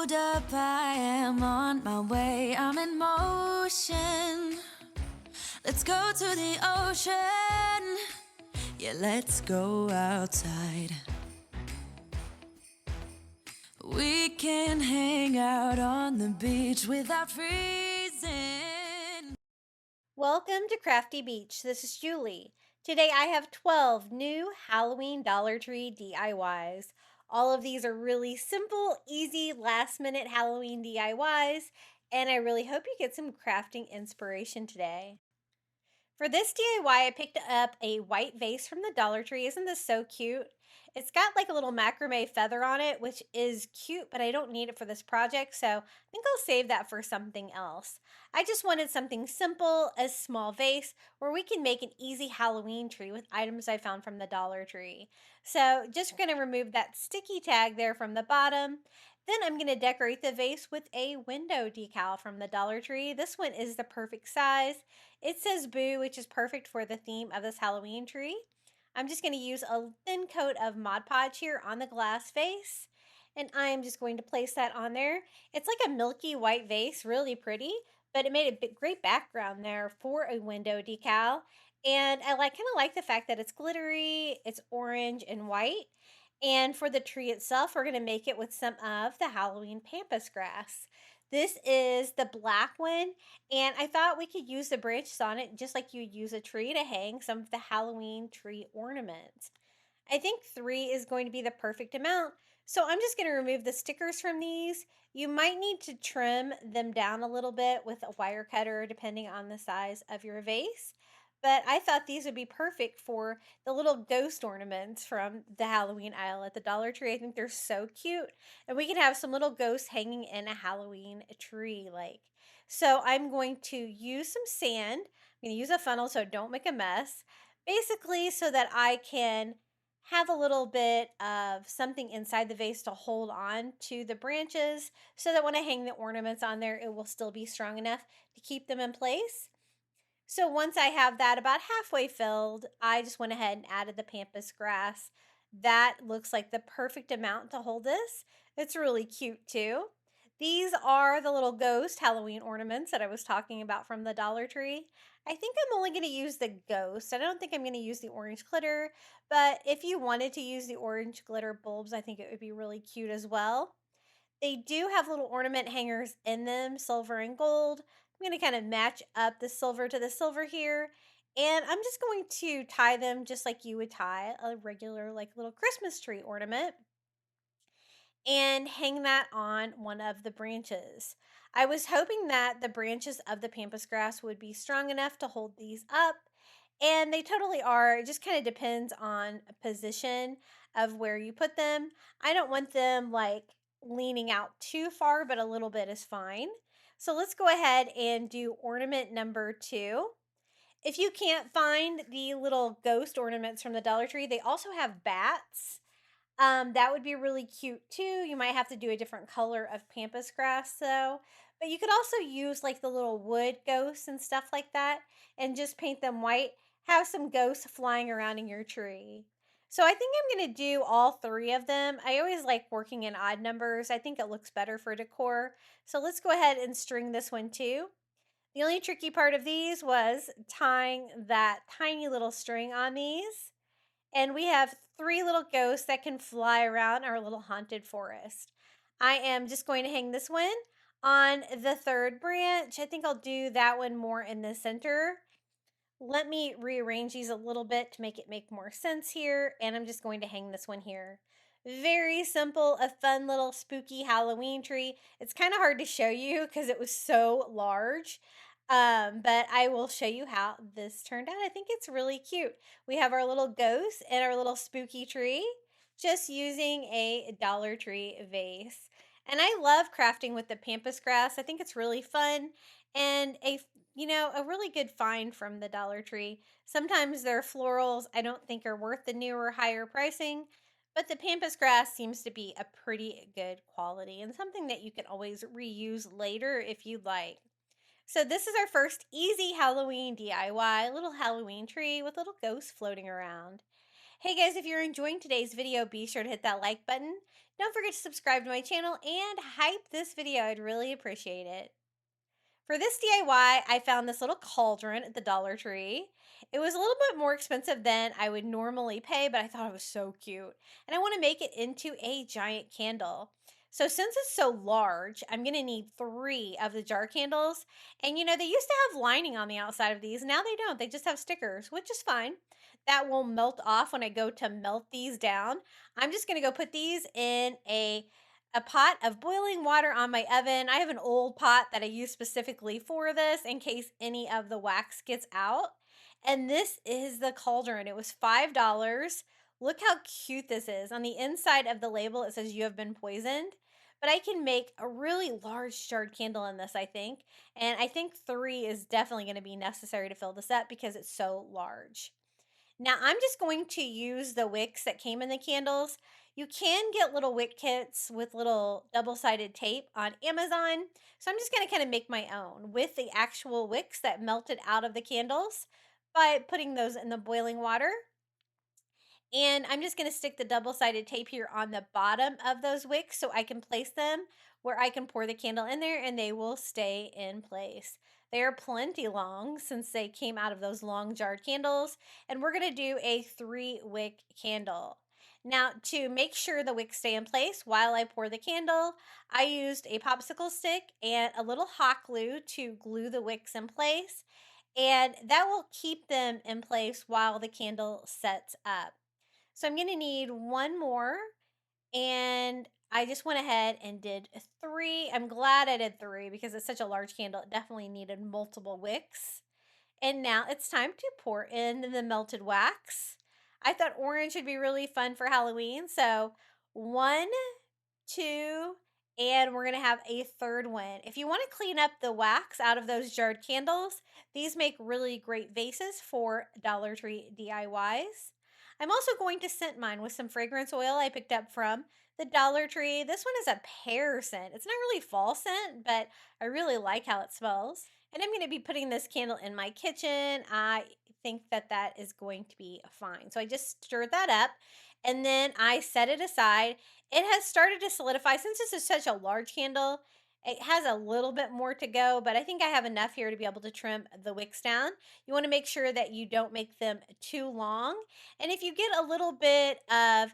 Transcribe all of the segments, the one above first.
Hold up, I am on my way, I'm in motion. Let's go to the ocean. Yeah, let's go outside. We can hang out on the beach without freezing. Welcome to Crafty Beach. This is Julie. Today I have 12 new Halloween Dollar Tree DIYs. All of these are really simple, easy, last minute Halloween DIYs, and I really hope you get some crafting inspiration today. For this DIY, I picked up a white vase from the Dollar Tree. Isn't this so cute? It's got like a little macrame feather on it, which is cute, but I don't need it for this project, so I think I'll save that for something else. I just wanted something simple, a small vase, where we can make an easy Halloween tree with items I found from the Dollar Tree. So just going to remove that sticky tag there from the bottom. Then I'm going to decorate the vase with a window decal from the Dollar Tree. This one is the perfect size. It says boo, which is perfect for the theme of this Halloween tree. I'm just going to use a thin coat of Mod Podge here on the glass vase. And I'm just going to place that on there. It's like a milky white vase, really pretty, but it made a great background there for a window decal. And I kind of like the fact that it's glittery, it's orange and white. And for the tree itself, we're going to make it with some of the Halloween pampas grass. This is the black one, and I thought we could use the branches on it just like you use a tree to hang some of the Halloween tree ornaments. I think 3 is going to be the perfect amount, so I'm just going to remove the stickers from these. You might need to trim them down a little bit with a wire cutter depending on the size of your vase. But I thought these would be perfect for the little ghost ornaments from the Halloween aisle at the Dollar Tree. I think they're so cute. And we can have some little ghosts hanging in a Halloween tree like. So I'm going to use some sand. I'm going to use a funnel so don't make a mess. Basically so that I can have a little bit of something inside the vase to hold on to the branches so that when I hang the ornaments on there, it will still be strong enough to keep them in place. So once I have that about halfway filled, I just went ahead and added the pampas grass. That looks like the perfect amount to hold this. It's really cute too. These are the little ghost Halloween ornaments that I was talking about from the Dollar Tree. I think I'm only going to use the ghost. I don't think I'm going to use the orange glitter, but if you wanted to use the orange glitter bulbs, I think it would be really cute as well. They do have little ornament hangers in them, silver and gold. I'm going to kind of match up the silver to the silver here. And I'm just going to tie them just like you would tie a regular like little Christmas tree ornament and hang that on one of the branches. I was hoping that the branches of the pampas grass would be strong enough to hold these up, and they totally are. It just kind of depends on position of where you put them. I don't want them like leaning out too far, but a little bit is fine. So let's go ahead and do ornament number 2. If you can't find the little ghost ornaments from the Dollar Tree, they also have bats. That would be really cute too. You might have to do a different color of pampas grass though. But you could also use like the little wood ghosts and stuff like that and just paint them white. Have some ghosts flying around in your tree. So I think I'm going to do all 3 of them. I always like working in odd numbers. I think it looks better for decor. So let's go ahead and string this one too. The only tricky part of these was tying that tiny little string on these. And we have 3 little ghosts that can fly around our little haunted forest. I am just going to hang this one on the 3rd branch. I think I'll do that one more in the center. Let me rearrange these a little bit to make it make more sense here. And I'm just going to hang this one here. Very simple, a fun little spooky Halloween tree. It's kind of hard to show you because it was so large. But I will show you how this turned out. I think it's really cute. We have our little ghost and our little spooky tree just using a Dollar Tree vase. And I love crafting with the pampas grass. I think it's really fun and a really good find from the Dollar Tree. Sometimes their florals I don't think are worth the newer higher pricing, but the pampas grass seems to be a pretty good quality and something that you can always reuse later if you'd like. So this is our first easy Halloween DIY, little Halloween tree with little ghosts floating around. Hey guys, if you're enjoying today's video, be sure to hit that like button. Don't forget to subscribe to my channel and hype this video. I'd really appreciate it. For this DIY, I found this little cauldron at the Dollar Tree. It was a little bit more expensive than I would normally pay, but I thought it was so cute. And I want to make it into a giant candle. So since it's so large, I'm going to need 3 of the jar candles. And they used to have lining on the outside of these. Now they don't. They just have stickers, which is fine. That will melt off when I go to melt these down. I'm just going to go put these in a pot of boiling water on my oven. I have an old pot that I use specifically for this in case any of the wax gets out. And this is the cauldron. It was $5. Look how cute this is. On the inside of the label, it says you have been poisoned. But I can make a really large jarred candle in this, I think. And I think 3 is definitely going to be necessary to fill this up because it's so large. Now I'm just going to use the wicks that came in the candles. You can get little wick kits with little double-sided tape on Amazon. So I'm just going to kind of make my own with the actual wicks that melted out of the candles by putting those in the boiling water. And I'm just going to stick the double-sided tape here on the bottom of those wicks so I can place them where I can pour the candle in there and they will stay in place. They are plenty long since they came out of those long jarred candles. And we're going to do a 3-wick candle. Now, to make sure the wicks stay in place while I pour the candle, I used a popsicle stick and a little hot glue to glue the wicks in place. And that will keep them in place while the candle sets up. So I'm going to need 1 more, and I just went ahead and did 3. I'm glad I did 3 because it's such a large candle. It definitely needed multiple wicks. And now it's time to pour in the melted wax. I thought orange would be really fun for Halloween. So 1, 2, and we're going to have a 3rd one. If you want to clean up the wax out of those jarred candles, these make really great vases for Dollar Tree DIYs. I'm also going to scent mine with some fragrance oil I picked up from the Dollar Tree. This one is a pear scent. It's not really fall scent, but I really like how it smells. And I'm going to be putting this candle in my kitchen. I think that is going to be fine. So I just stirred that up and then I set it aside. It has started to solidify. Since this is such a large candle, it has a little bit more to go, but I think I have enough here to be able to trim the wicks down. You want to make sure that you don't make them too long. And if you get a little bit of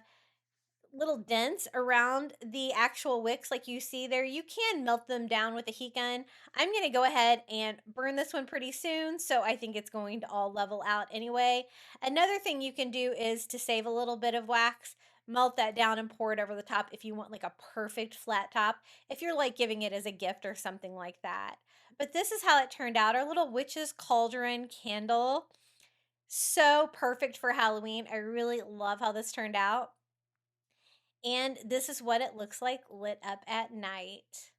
little dents around the actual wicks like you see there, you can melt them down with a heat gun. I'm going to go ahead and burn this one pretty soon, so I think it's going to all level out anyway. Another thing you can do is to save a little bit of wax, melt that down and pour it over the top if you want like a perfect flat top, if you're like giving it as a gift or something like that. But this is how it turned out, our little witch's cauldron candle. So perfect for Halloween. I really love how this turned out. And this is what it looks like lit up at night.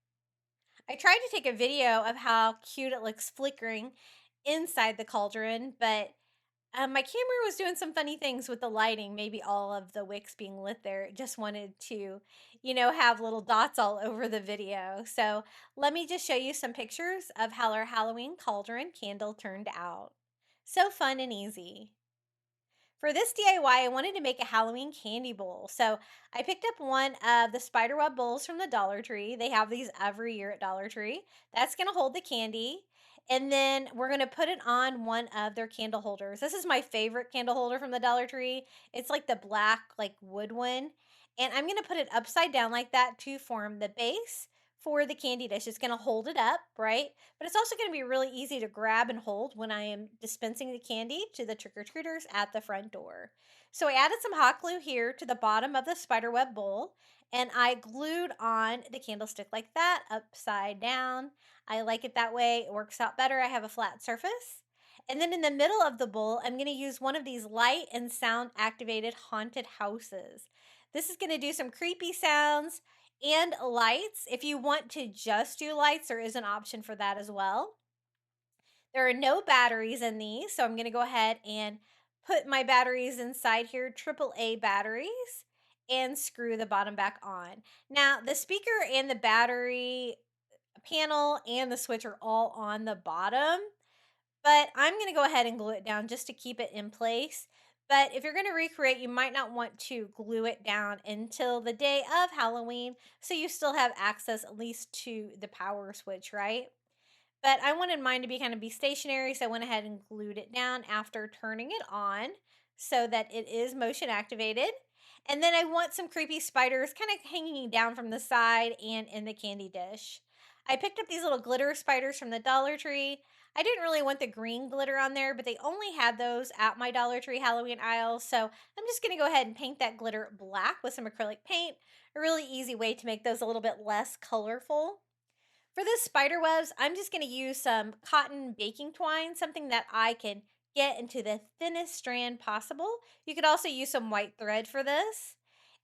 I tried to take a video of how cute it looks flickering inside the cauldron, but my camera was doing some funny things with the lighting, maybe all of the wicks being lit there. It just wanted to, have little dots all over the video. So let me just show you some pictures of how our Halloween cauldron candle turned out. So fun and easy. For this DIY, I wanted to make a Halloween candy bowl. So I picked up one of the spiderweb bowls from the Dollar Tree. They have these every year at Dollar Tree. That's going to hold the candy. And then we're going to put it on one of their candle holders. This is my favorite candle holder from the Dollar Tree. It's like the black, like wood one. And I'm going to put it upside down like that to form the base for the candy dish. It's going to hold it up, right? But it's also going to be really easy to grab and hold when I am dispensing the candy to the trick-or-treaters at the front door. So I added some hot glue here to the bottom of the spiderweb bowl, and I glued on the candlestick like that, upside down. I like it that way. It works out better. I have a flat surface. And then in the middle of the bowl, I'm going to use one of these light and sound activated haunted houses. This is going to do some creepy sounds and lights. If you want to just do lights, there is an option for that as well. There are no batteries in these, so I'm going to go ahead and put my batteries inside here, AAA batteries, and screw the bottom back on. Now, the speaker and the battery panel and the switch are all on the bottom, but I'm going to go ahead and glue it down just to keep it in place. But if you're going to recreate, you might not want to glue it down until the day of Halloween, so you still have access at least to the power switch, right? But I wanted mine to be kind of be stationary, so I went ahead and glued it down after turning it on so that it is motion activated. And then I want some creepy spiders kind of hanging down from the side and in the candy dish. I picked up these little glitter spiders from the Dollar Tree. I didn't really want the green glitter on there, but they only had those at my Dollar Tree Halloween aisle. So I'm just going to go ahead and paint that glitter black with some acrylic paint. A really easy way to make those a little bit less colorful. For the spider webs, I'm just going to use some cotton baking twine, something that I can get into the thinnest strand possible. You could also use some white thread for this.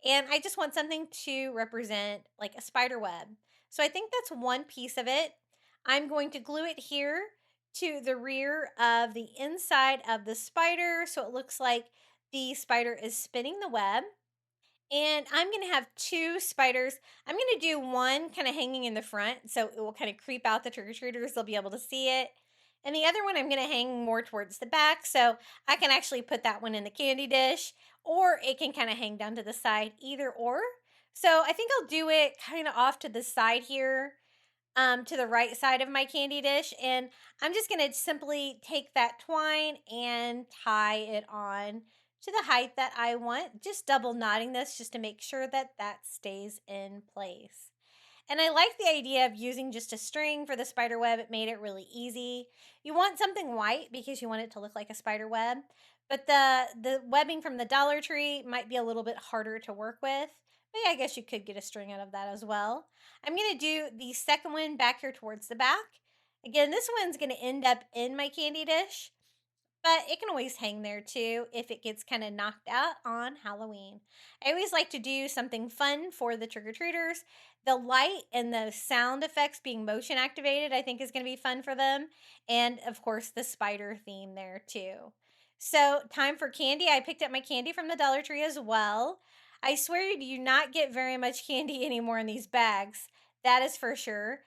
And I just want something to represent like a spider web. So I think that's one piece of it. I'm going to glue it here to the rear of the inside of the spider so it looks like the spider is spinning the web. And I'm going to have two spiders. I'm going to do one kind of hanging in the front so it will kind of creep out the trick-or-treaters. They'll be able to see it. And the other one I'm going to hang more towards the back so I can actually put that one in the candy dish, or it can kind of hang down to the side, either or. So I think I'll do it kind of off to the side here, to the right side of my candy dish. And I'm just going to simply take that twine and tie it on to the height that I want, just double knotting this just to make sure that that stays in place. And I like the idea of using just a string for the spider web. It made it really easy. You want something white because you want it to look like a spider web, but the webbing from the Dollar Tree might be a little bit harder to work with. But yeah, I guess you could get a string out of that as well. I'm going to do the second one back here towards the back. Again, this one's going to end up in my candy dish, but it can always hang there too if it gets kind of knocked out on Halloween. I always like to do something fun for the trick-or-treaters. The light and the sound effects being motion activated, I think is going to be fun for them. And of course, the spider theme there too. So, time for candy. I picked up my candy from the Dollar Tree as well. I swear you do not get very much candy anymore in these bags. That is for sure.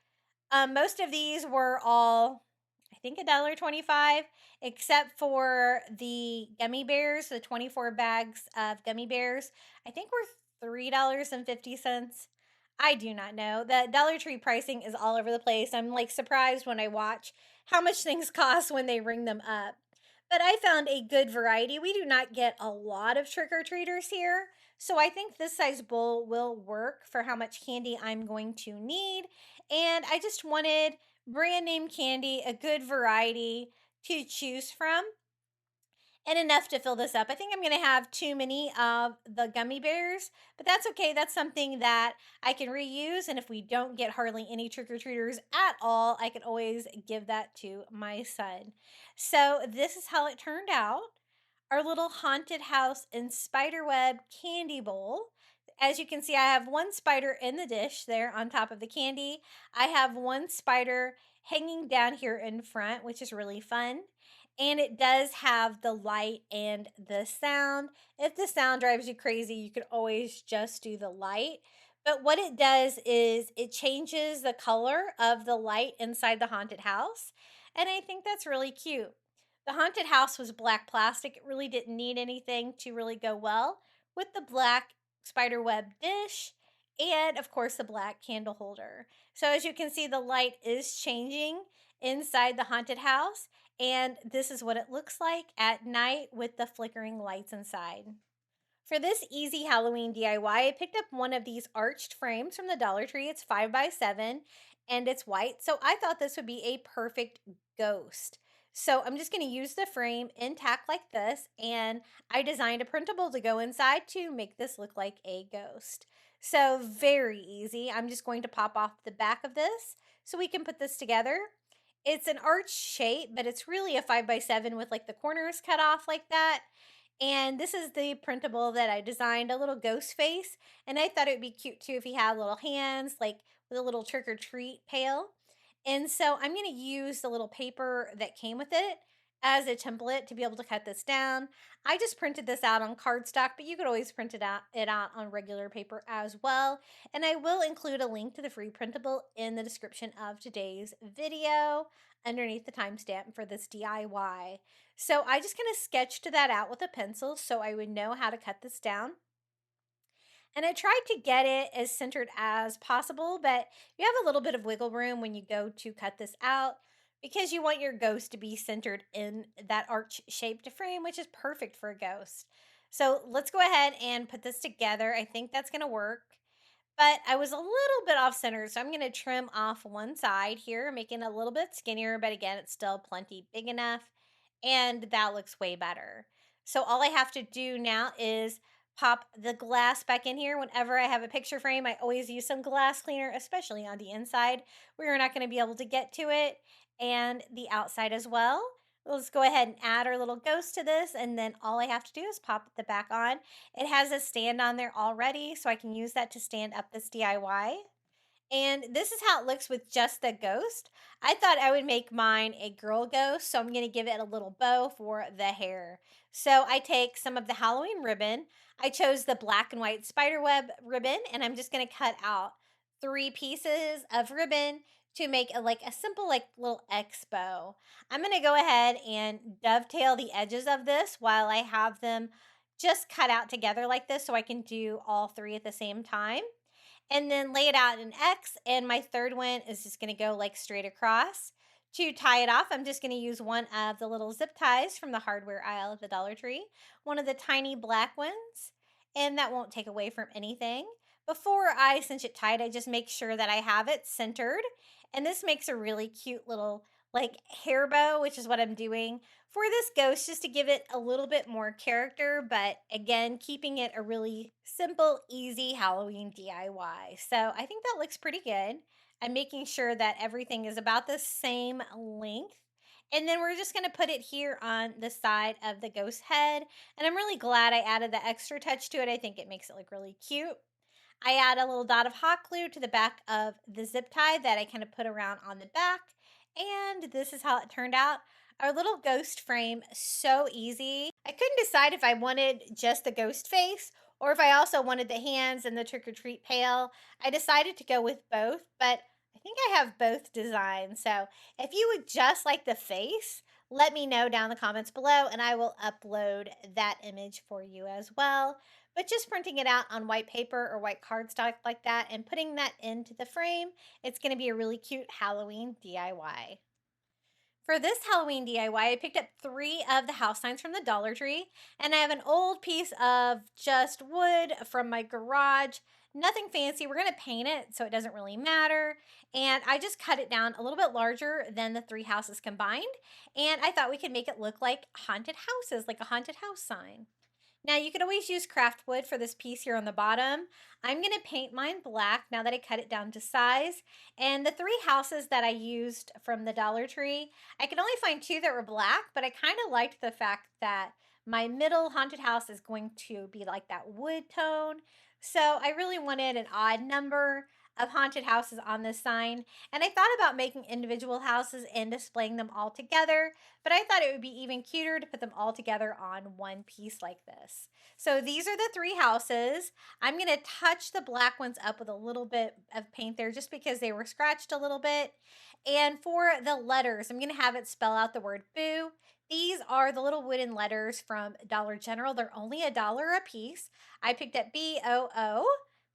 Most of these were all, I think, $1.25, except for the gummy bears, the 24 bags of gummy bears. I think were $3.50. I do not know. The Dollar Tree pricing is all over the place. I'm like surprised when I watch how much things cost when they ring them up. But I found a good variety. We do not get a lot of trick-or-treaters here, so I think this size bowl will work for how much candy I'm going to need. And I just wanted brand name candy, a good variety to choose from, and enough to fill this up. I think I'm going to have too many of the gummy bears, but that's okay. That's something that I can reuse. And if we don't get hardly any trick-or-treaters at all, I can always give that to my son. So this is how it turned out. Our little haunted house and spiderweb candy bowl. As you can see, I have one spider in the dish there on top of the candy. I have one spider hanging down here in front, which is really fun. And it does have the light and the sound. If the sound drives you crazy, you could always just do the light. But what it does is it changes the color of the light inside the haunted house. And I think that's really cute. The haunted house was black plastic. It really didn't need anything to really go well with the black spiderweb dish and, of course, the black candle holder. So as you can see, the light is changing inside the haunted house, and this is what it looks like at night with the flickering lights inside. For this easy Halloween DIY, I picked up one of these arched frames from the Dollar Tree. It's 5x7 and it's white. So I thought this would be a perfect ghost. So I'm just going to use the frame intact like this, and I designed a printable to go inside to make this look like a ghost. So very easy. I'm just going to pop off the back of this so we can put this together. It's an arch shape, but it's really a 5x7 with like the corners cut off like that. And this is the printable that I designed, a little ghost face. And I thought it would be cute too if he had little hands, like with a little trick or treat pail. And so I'm going to use the little paper that came with it as a template to be able to cut this down. I just printed this out on cardstock, but you could always print it out on regular paper as well. And I will include a link to the free printable in the description of today's video underneath the timestamp for this DIY. So I just kind of sketched that out with a pencil so I would know how to cut this down. And I tried to get it as centered as possible, but you have a little bit of wiggle room when you go to cut this out because you want your ghost to be centered in that arch-shaped frame, which is perfect for a ghost. So let's go ahead and put this together. I think that's going to work. But I was a little bit off center, so I'm going to trim off one side here, making it a little bit skinnier, but again, it's still plenty big enough, and that looks way better. So all I have to do now is pop the glass back in here. Whenever I have a picture frame, I always use some glass cleaner, especially on the inside where you're not going to be able to get to it, and the outside as well. Let's go ahead and add our little ghost to this, and then all I have to do is pop the back on. It has a stand on there already, so I can use that to stand up this DIY. And this is how it looks with just the ghost. I thought I would make mine a girl ghost, so I'm going to give it a little bow for the hair. So I take some of the Halloween ribbon. I chose the black and white spiderweb ribbon, and I'm just going to cut out 3 pieces of ribbon to make a simple little X bow. I'm going to go ahead and dovetail the edges of this while I have them just cut out together like this so I can do all 3 at the same time. And then lay it out in X, and my third one is just going to go straight across. To tie it off, I'm just going to use one of the little zip ties from the hardware aisle at the Dollar Tree, one of the tiny black ones, and that won't take away from anything. Before I cinch it tight, I just make sure that I have it centered, and this makes a really cute little hair bow, which is what I'm doing for this ghost, just to give it a little bit more character, but again, keeping it a really simple, easy Halloween DIY. So I think that looks pretty good. I'm making sure that everything is about the same length. And then we're just going to put it here on the side of the ghost head. And I'm really glad I added the extra touch to it. I think it makes it look really cute. I add a little dot of hot glue to the back of the zip tie that I kind of put around on the back. And this is how it turned out. Our little ghost frame, so easy. I couldn't decide if I wanted just the ghost face or if I also wanted the hands and the trick-or-treat pail. I decided to go with both, but I think I have both designs. So if you would just like the face, let me know down in the comments below and I will upload that image for you as well. But just printing it out on white paper or white cardstock like that and putting that into the frame, it's going to be a really cute Halloween DIY. For this Halloween DIY, I picked up 3 of the house signs from the Dollar Tree, and I have an old piece of just wood from my garage. Nothing fancy. We're going to paint it, so it doesn't really matter. And I just cut it down a little bit larger than the 3 houses combined, and I thought we could make it look like haunted houses, like a haunted house sign. Now, you could always use craft wood for this piece here on the bottom. I'm going to paint mine black now that I cut it down to size. And the 3 houses that I used from the Dollar Tree, I could only find 2 that were black, but I kind of liked the fact that my middle haunted house is going to be like that wood tone. So I really wanted an odd number of haunted houses on this sign. And I thought about making individual houses and displaying them all together, but I thought it would be even cuter to put them all together on one piece like this. So these are the 3 houses. I'm going to touch the black ones up with a little bit of paint there just because they were scratched a little bit. And for the letters, I'm going to have it spell out the word boo. These are the little wooden letters from Dollar General. They're only $1 a piece. I picked up BOO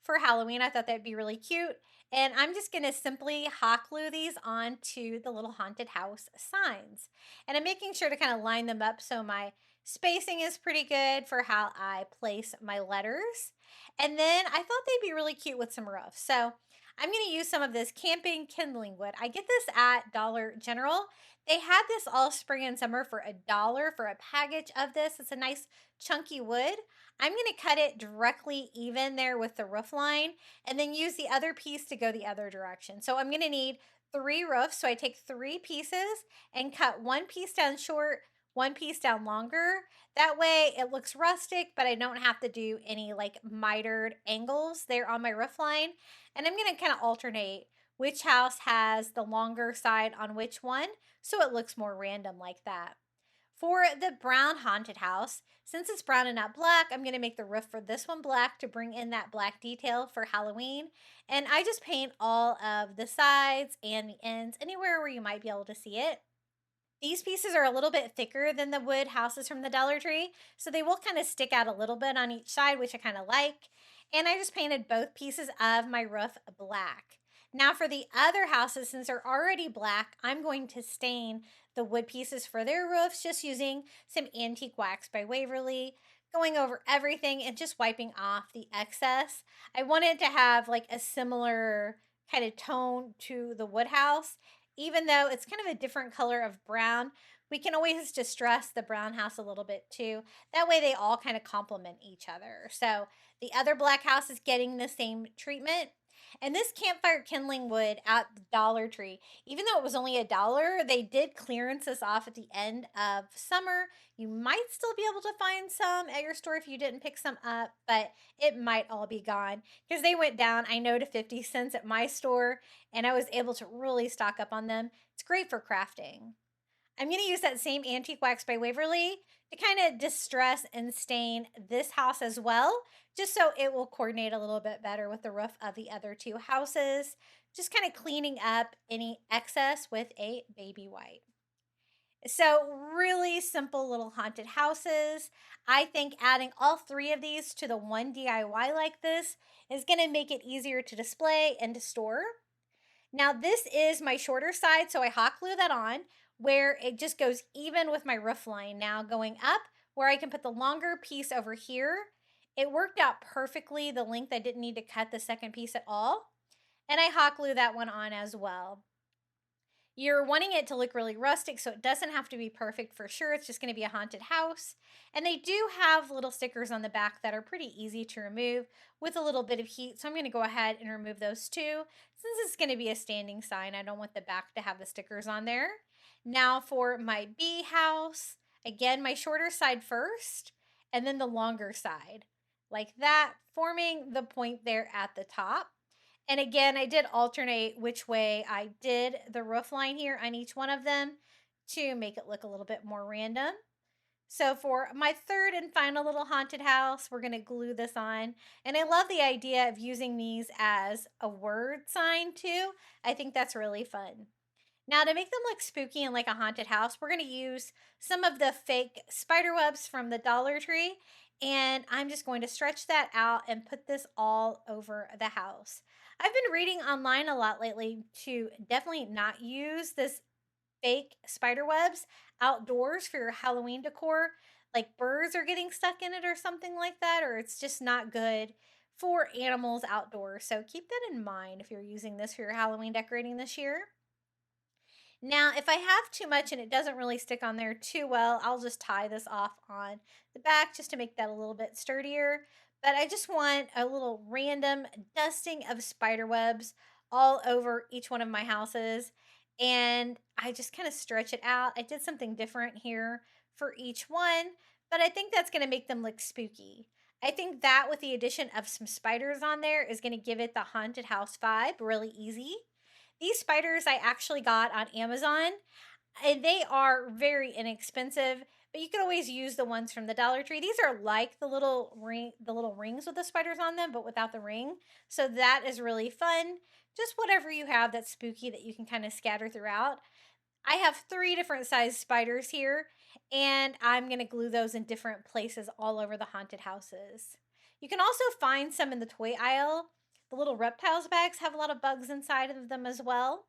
for Halloween. I thought that'd be really cute. And I'm just going to simply hot glue these onto the little haunted house signs. And I'm making sure to kind of line them up so my spacing is pretty good for how I place my letters. And then I thought they'd be really cute with some roofs. So I'm going to use some of this camping kindling wood. I get this at Dollar General. They had this all spring and summer for $1 for a package of this. It's a nice chunky wood. I'm going to cut it directly even there with the roof line and then use the other piece to go the other direction. So I'm going to need 3 roofs. So I take 3 pieces and cut 1 piece down short, 1 piece down longer. That way it looks rustic, but I don't have to do any mitered angles there on my roof line. And I'm going to kind of alternate which house has the longer side on which one, so it looks more random like that. For the brown haunted house, since it's brown and not black, I'm going to make the roof for this one black to bring in that black detail for Halloween. And I just paint all of the sides and the ends, anywhere where you might be able to see it. These pieces are a little bit thicker than the wood houses from the Dollar Tree, so they will kind of stick out a little bit on each side, which I kind of like. And I just painted both pieces of my roof black. Now for the other houses, since they're already black, I'm going to stain the wood pieces for their roofs just using some antique wax by Waverly, going over everything and just wiping off the excess. I wanted to have like a similar kind of tone to the wood house, even though it's kind of a different color of brown. We can always distress the brown house a little bit too. That way they all kind of complement each other. So the other black house is getting the same treatment. And this campfire kindling wood at the Dollar Tree, even though it was only $1, they did clearance this off at the end of summer. You might still be able to find some at your store if you didn't pick some up, but it might all be gone because they went down, I know, to 50 cents at my store, and I was able to really stock up on them. It's great for crafting. I'm going to use that same antique wax by Waverly to kind of distress and stain this house as well, just so it will coordinate a little bit better with the roof of the other two houses. Just kind of cleaning up any excess with a baby wipe. So really simple little haunted houses. I think adding all three of these to the one DIY like this is going to make it easier to display and to store. Now this is my shorter side, so I hot glue that on where it just goes even with my roof line. Now going up where I can put the longer piece over here. It worked out perfectly, the length. I didn't need to cut the second piece at all. And I hot glue that one on as well. You're wanting it to look really rustic, so it doesn't have to be perfect for sure. It's just going to be a haunted house. And they do have little stickers on the back that are pretty easy to remove with a little bit of heat. So I'm going to go ahead and remove those too. Since it's going to be a standing sign, I don't want the back to have the stickers on there. Now for my bee house, again, my shorter side first, and then the longer side. Like that, forming the point there at the top. And again, I did alternate which way I did the roof line here on each one of them to make it look a little bit more random. So for my third and final little haunted house, we're going to glue this on. And I love the idea of using these as a word sign too. I think that's really fun. Now to make them look spooky and like a haunted house, we're going to use some of the fake spider webs from the Dollar Tree. And I'm just going to stretch that out and put this all over the house. I've been reading online a lot lately to definitely not use this fake spider webs outdoors for your Halloween decor. Like birds are getting stuck in it or something like that, or it's just not good for animals outdoors. So keep that in mind if you're using this for your Halloween decorating this year. Now, if I have too much and it doesn't really stick on there too well, I'll just tie this off on the back just to make that a little bit sturdier. But I just want a little random dusting of spider webs all over each one of my houses. And I just kind of stretch it out. I did something different here for each one, but I think that's going to make them look spooky. I think that with the addition of some spiders on there is going to give it the haunted house vibe really easy. These spiders I actually got on Amazon, and they are very inexpensive, but you can always use the ones from the Dollar Tree. These are like the little rings with the spiders on them, but without the ring. So that is really fun. Just whatever you have that's spooky that you can kind of scatter throughout. I have 3 different size spiders here, and I'm going to glue those in different places all over the haunted houses. You can also find some in the toy aisle. The little reptiles bags have a lot of bugs inside of them as well.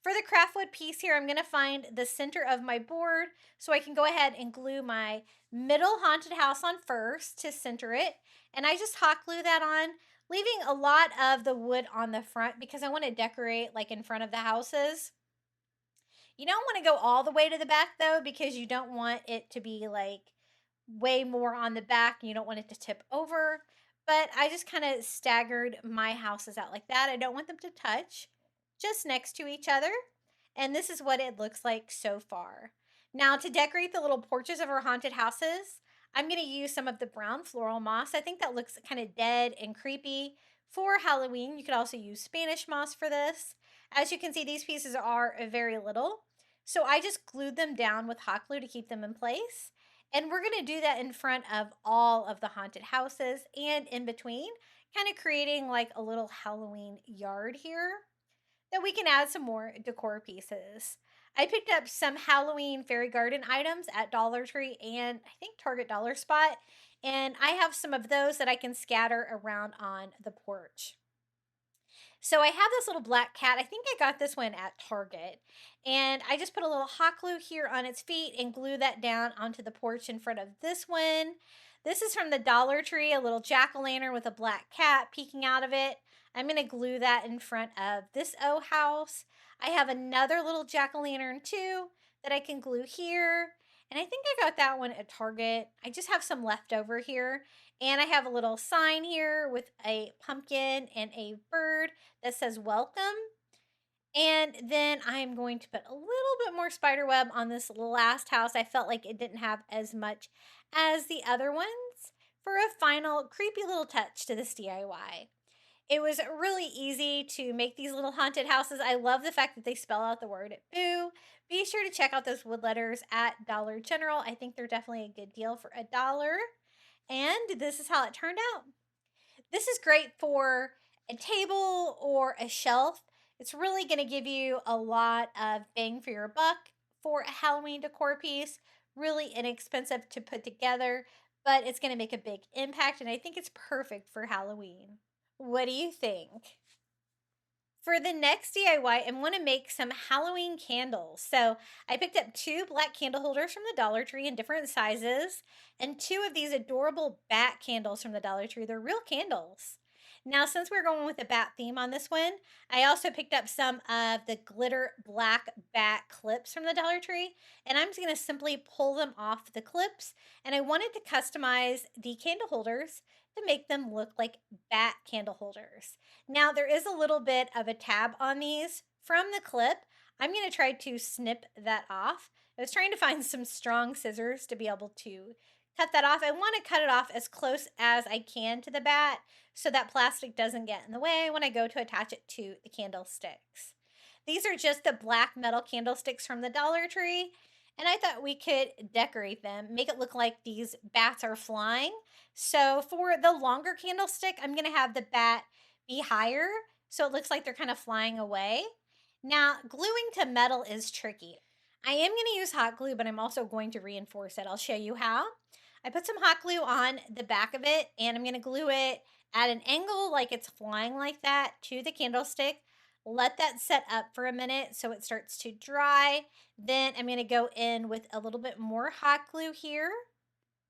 For the craftwood piece here, I'm going to find the center of my board so I can go ahead and glue my middle haunted house on first to center it. And I just hot glue that on, leaving a lot of the wood on the front because I want to decorate like in front of the houses. You don't want to go all the way to the back though, because you don't want it to be like way more on the back. You don't want it to tip over. But I just kind of staggered my houses out like that. I don't want them to touch, just next to each other. And this is what it looks like so far. Now to decorate the little porches of our haunted houses, I'm going to use some of the brown floral moss. I think that looks kind of dead and creepy for Halloween. You could also use Spanish moss for this. As you can see, these pieces are very little. So I just glued them down with hot glue to keep them in place. And we're going to do that in front of all of the haunted houses and in between, kind of creating like a little Halloween yard here that we can add some more decor pieces. I picked up some Halloween fairy garden items at Dollar Tree and I think Target Dollar Spot. And I have some of those that I can scatter around on the porch. So I have this little black cat. I think I got this one at Target. And I just put a little hot glue here on its feet and glue that down onto the porch in front of this one. This is from the Dollar Tree, a little jack-o'-lantern with a black cat peeking out of it. I'm going to glue that in front of this O house. I have another little jack-o'-lantern too that I can glue here. And I think I got that one at Target. I just have some left over here. And I have a little sign here with a pumpkin and a bird that says welcome. And then I'm going to put a little bit more spider web on this last house. I felt like it didn't have as much as the other ones for a final creepy little touch to this DIY. It was really easy to make these little haunted houses. I love the fact that they spell out the word boo. Be sure to check out those wood letters at Dollar General. I think they're definitely a good deal for $1. And this is how it turned out. This is great for a table or a shelf. It's really going to give you a lot of bang for your buck for a Halloween decor piece. Really inexpensive to put together, but it's going to make a big impact. And I think it's perfect for Halloween. What do you think? For the next DIY, I want to make some Halloween candles. So I picked up 2 black candle holders from the Dollar Tree in different sizes and 2 of these adorable bat candles from the Dollar Tree. They're real candles. Now, since we're going with a bat theme on this one, I also picked up some of the glitter black bat clips from the Dollar Tree, and I'm just going to simply pull them off the clips. And I wanted to customize the candle holders to make them look like bat candle holders. Now, there is a little bit of a tab on these from the clip. I'm going to try to snip that off. I was trying to find some strong scissors to be able to cut that off. I want to cut it off as close as I can to the bat so that plastic doesn't get in the way when I go to attach it to the candlesticks. These are just the black metal candlesticks from the Dollar Tree, and I thought we could decorate them, make it look like these bats are flying. So for the longer candlestick, I'm going to have the bat be higher so it looks like they're kind of flying away. Now, gluing to metal is tricky. I am going to use hot glue, but I'm also going to reinforce it. I'll show you how. I put some hot glue on the back of it, and I'm going to glue it at an angle like it's flying like that to the candlestick. Let that set up for a minute so it starts to dry. Then I'm going to go in with a little bit more hot glue here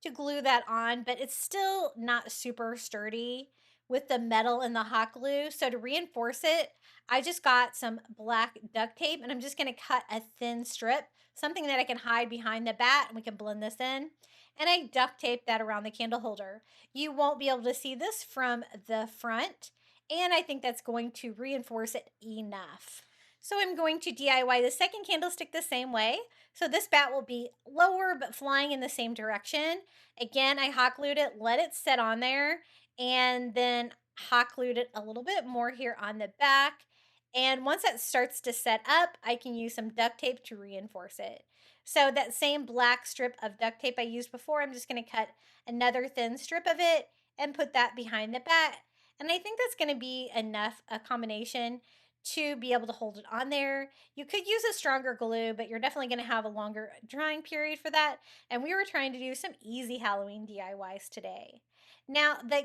to glue that on, but it's still not super sturdy with the metal and the hot glue. So to reinforce it, I just got some black duct tape and I'm just going to cut a thin strip, something that I can hide behind the bat, and we can blend this in. And I duct taped that around the candle holder. You won't be able to see this from the front, and I think that's going to reinforce it enough. So I'm going to DIY the second candlestick the same way. So this bat will be lower but flying in the same direction. Again, I hot glued it, let it set on there, and then hot glued it a little bit more here on the back. And once that starts to set up, I can use some duct tape to reinforce it. So that same black strip of duct tape I used before, I'm just going to cut another thin strip of it and put that behind the bat. And I think that's going to be enough, a combination to be able to hold it on there. You could use a stronger glue, but you're definitely going to have a longer drying period for that. And we were trying to do some easy Halloween DIYs today. Now, the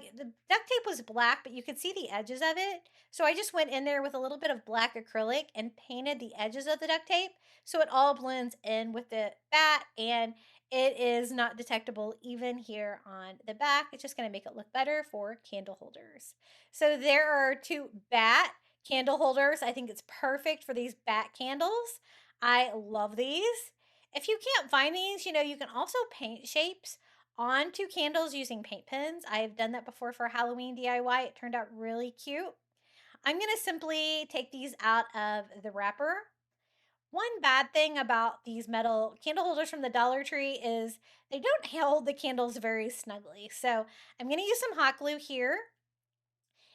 duct tape was black, but you could see the edges of it. So I just went in there with a little bit of black acrylic and painted the edges of the duct tape so it all blends in with the bat, and it is not detectable even here on the back. It's just going to make it look better for candle holders. So there are 2 bat candle holders. I think it's perfect for these bat candles. I love these. If you can't find these, you can also paint shapes onto candles using paint pens. I've done that before for Halloween DIY. It turned out really cute. I'm going to simply take these out of the wrapper. One bad thing about these metal candle holders from the Dollar Tree is they don't hold the candles very snugly. So I'm going to use some hot glue here.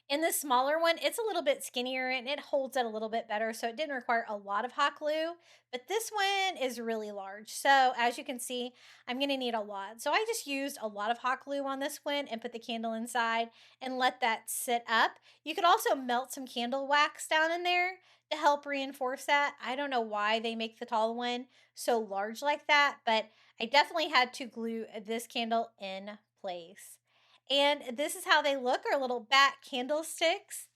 In the smaller one, it's a little bit skinnier and it holds it a little bit better, so it didn't require a lot of hot glue, but this one is really large. So as you can see, I'm gonna need a lot. So I just used a lot of hot glue on this one and put the candle inside and let that sit up. You could also melt some candle wax down in there to help reinforce that. I don't know why they make the tall one so large like that, but I definitely had to glue this candle in place. And this is how they look, our little bat candlesticks.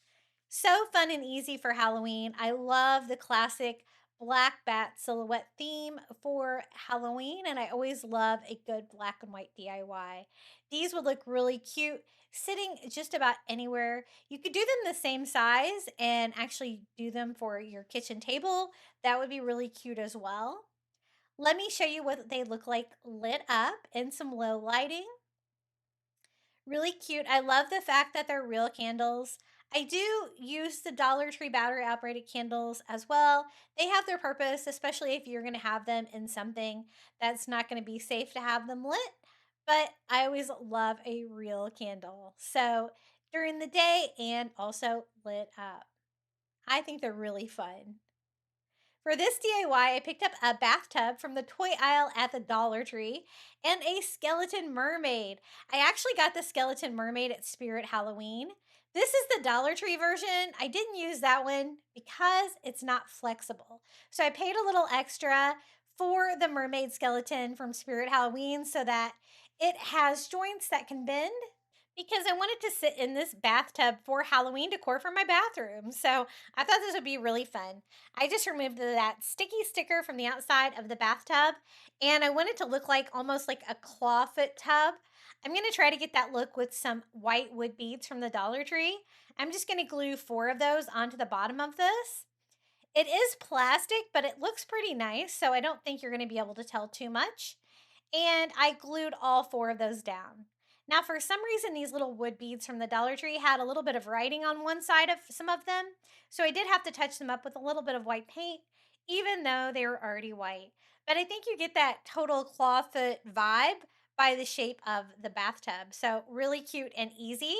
So fun and easy for Halloween. I love the classic black bat silhouette theme for Halloween, and I always love a good black and white DIY. These would look really cute sitting just about anywhere. You could do them the same size and actually do them for your kitchen table. That would be really cute as well. Let me show you what they look like lit up in some low lighting. Really cute. I love the fact that they're real candles. I do use the Dollar Tree battery operated candles as well. They have their purpose, especially if you're going to have them in something that's not going to be safe to have them lit. But I always love a real candle. So during the day and also lit up. I think they're really fun. For this DIY, I picked up a bathtub from the toy aisle at the Dollar Tree and a skeleton mermaid. I actually got the skeleton mermaid at Spirit Halloween. This is the Dollar Tree version. I didn't use that one because it's not flexible. So I paid a little extra for the mermaid skeleton from Spirit Halloween so that it has joints that can bend because I wanted to sit in this bathtub for Halloween decor for my bathroom. So I thought this would be really fun. I just removed that sticky sticker from the outside of the bathtub and I want it to look like almost like a clawfoot tub. I'm going to try to get that look with some white wood beads from the Dollar Tree. I'm just going to glue 4 of those onto the bottom of this. It is plastic, but it looks pretty nice, so I don't think you're going to be able to tell too much. And I glued all 4 of those down. Now, for some reason, these little wood beads from the Dollar Tree had a little bit of writing on one side of some of them. So I did have to touch them up with a little bit of white paint, even though they were already white. But I think you get that total clawfoot vibe by the shape of the bathtub. So really cute and easy.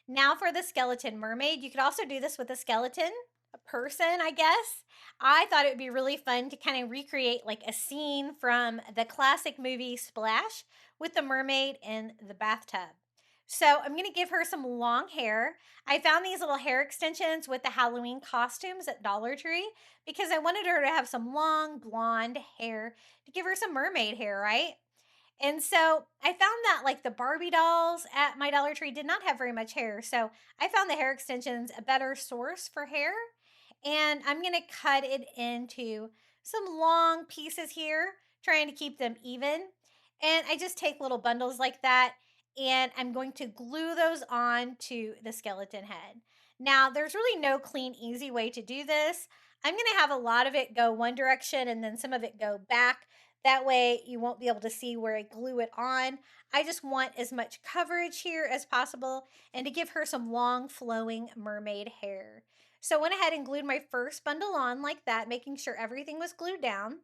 Now for the skeleton mermaid. You could also do this with a skeleton, a person, I guess. I thought it would be really fun to kind of recreate like a scene from the classic movie Splash with the mermaid in the bathtub. So I'm going to give her some long hair. I found these little hair extensions with the Halloween costumes at Dollar Tree because I wanted her to have some long blonde hair to give her some mermaid hair, right? And so I found that like the Barbie dolls at my Dollar Tree did not have very much hair. So I found the hair extensions a better source for hair. And I'm going to cut it into some long pieces here, trying to keep them even. And I just take little bundles like that and I'm going to glue those on to the skeleton head. Now, there's really no clean, easy way to do this. I'm going to have a lot of it go one direction and then some of it go back. That way you won't be able to see where I glue it on. I just want as much coverage here as possible and to give her some long flowing mermaid hair. So I went ahead and glued my first bundle on like that, making sure everything was glued down.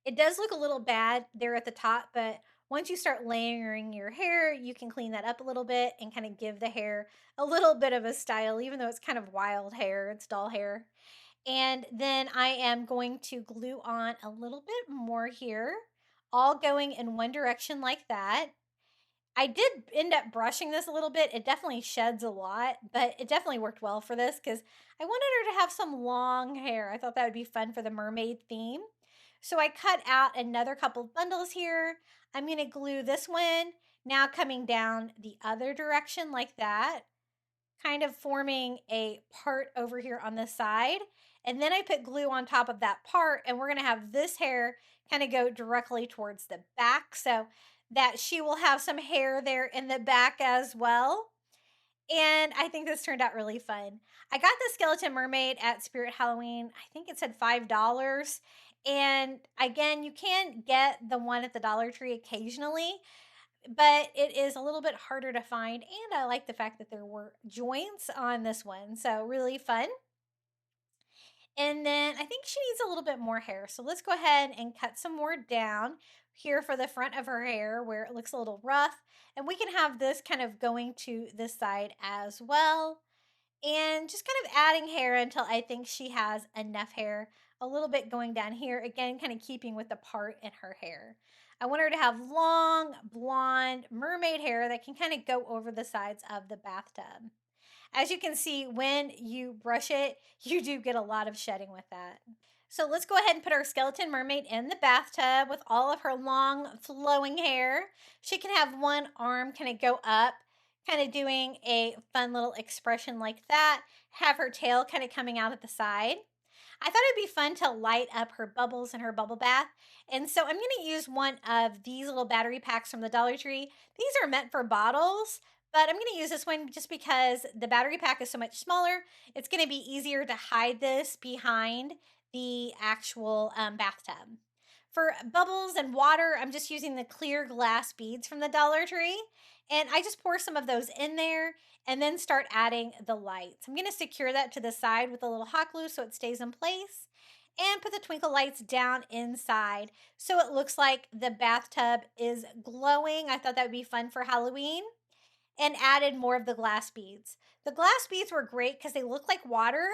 It does look a little bad there at the top, but once you start layering your hair, you can clean that up a little bit and kind of give the hair a little bit of a style, even though it's kind of wild hair, it's doll hair. And then I am going to glue on a little bit more here, all going in one direction like that. I did end up brushing this a little bit. It definitely sheds a lot, but it definitely worked well for this because I wanted her to have some long hair. I thought that would be fun for the mermaid theme. So I cut out another couple of bundles here. I'm going to glue this one now coming down the other direction like that, kind of forming a part over here on the side. And then I put glue on top of that part, and we're going to have this hair kind of go directly towards the back so that she will have some hair there in the back as well. And I think this turned out really fun. I got the skeleton mermaid at Spirit Halloween. I think it said $5. And again, you can get the one at the Dollar Tree occasionally, but it is a little bit harder to find. And I like the fact that there were joints on this one. So really fun. And then I think think she needs a little bit more hair. So let's go ahead and cut some more down here for the front of her hair where it looks a little rough. And we can have this kind of going to this side as well. And just kind of adding hair until I think she has enough hair. A little bit going down here, again, kind of keeping with the part in her hair. I want her to have long, blonde mermaid hair that can kind of go over the sides of the bathtub. As you can see, when you brush it, you do get a lot of shedding with that. So let's go ahead and put our skeleton mermaid in the bathtub with all of her long flowing hair. She can have one arm kind of go up, kind of doing a fun little expression like that. Have her tail kind of coming out at the side. I thought it'd be fun to light up her bubbles in her bubble bath. And so I'm going to use one of these little battery packs from the Dollar Tree. These are meant for bottles, but I'm going to use this one just because the battery pack is so much smaller. It's going to be easier to hide this behind the actual bathtub. For bubbles and water, I'm just using the clear glass beads from the Dollar Tree. And I just pour some of those in there and then start adding the lights. I'm going to secure that to the side with a little hot glue so it stays in place. And put the twinkle lights down inside so it looks like the bathtub is glowing. I thought that would be fun for Halloween. And added more of the glass beads. The glass beads were great because they look like water,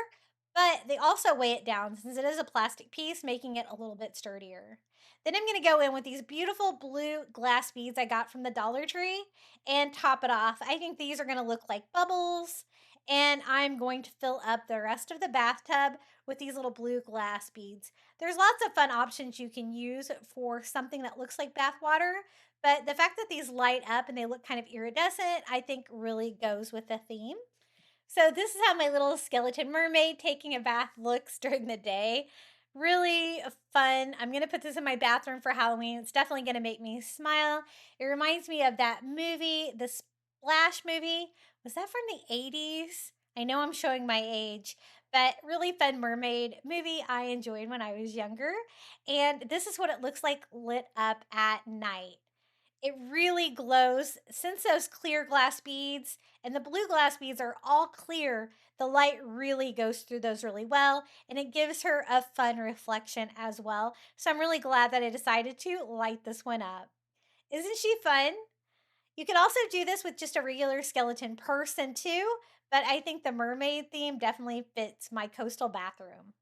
but they also weigh it down since it is a plastic piece, making it a little bit sturdier. Then I'm going to go in with these beautiful blue glass beads I got from the Dollar Tree and top it off. I think these are going to look like bubbles, and I'm going to fill up the rest of the bathtub with these little blue glass beads. There's lots of fun options you can use for something that looks like bath water, but the fact that these light up and they look kind of iridescent, I think really goes with the theme. So this is how my little skeleton mermaid taking a bath looks during the day. Really fun. I'm going to put this in my bathroom for Halloween. It's definitely going to make me smile. It reminds me of that movie, the Splash movie. Was that from the 80s? I know I'm showing my age, but really fun mermaid movie I enjoyed when I was younger. And this is what it looks like lit up at night. It really glows. Since those clear glass beads and the blue glass beads are all clear, the light really goes through those really well, and it gives her a fun reflection as well. So I'm really glad that I decided to light this one up. Isn't she fun? You could also do this with just a regular skeleton person too, but I think the mermaid theme definitely fits my coastal bathroom.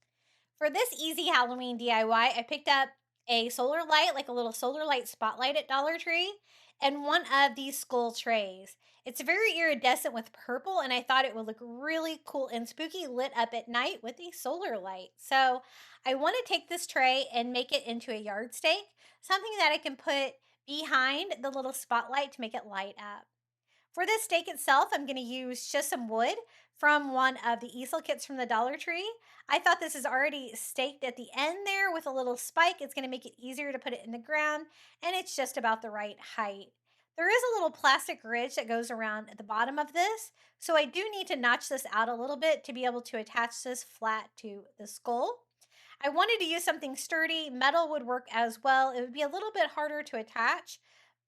For this easy Halloween DIY, I picked up a solar light, like a little solar light spotlight at Dollar Tree, and one of these skull trays. It's very iridescent with purple, and I thought it would look really cool and spooky lit up at night with a solar light. So I want to take this tray and make it into a yard stake, something that I can put behind the little spotlight to make it light up. For this stake itself, I'm going to use just some wood from one of the easel kits from the Dollar Tree. I thought this is already staked at the end there with a little spike. It's going to make it easier to put it in the ground, and it's just about the right height. There is a little plastic ridge that goes around at the bottom of this, so I do need to notch this out a little bit to be able to attach this flat to the skull. I wanted to use something sturdy. Metal would work as well. It would be a little bit harder to attach,